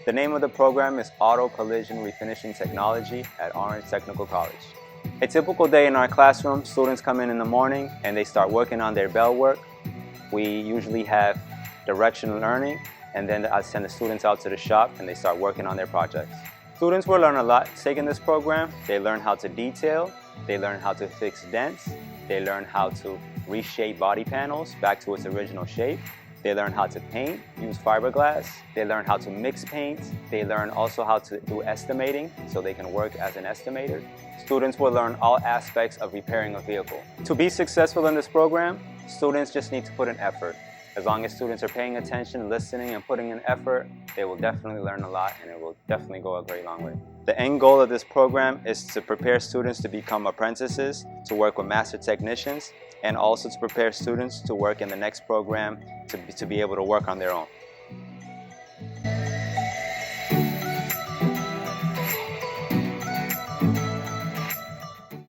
The name of the program is Auto Collision Refinishing Technology at Orange Technical College. A typical day in our classroom, students come in the morning and they start working on their bell work. We usually have directional learning, and then I send the students out to the shop and they start working on their projects. Students will learn a lot taking this program. They learn how to detail, they learn how to fix dents, they learn how to reshape body panels back to its original shape. They learn how to paint, use fiberglass. They learn how to mix paint. They learn also how to do estimating, so they can work as an estimator. Students will learn all aspects of repairing a vehicle. To be successful in this program, students just need to put in effort. As long as students are paying attention, listening, and putting in effort, they will definitely learn a lot, and it will definitely go a great long way. The end goal of this program is to prepare students to become apprentices, to work with master technicians, and also to prepare students to work in the next program to be able to work on their own.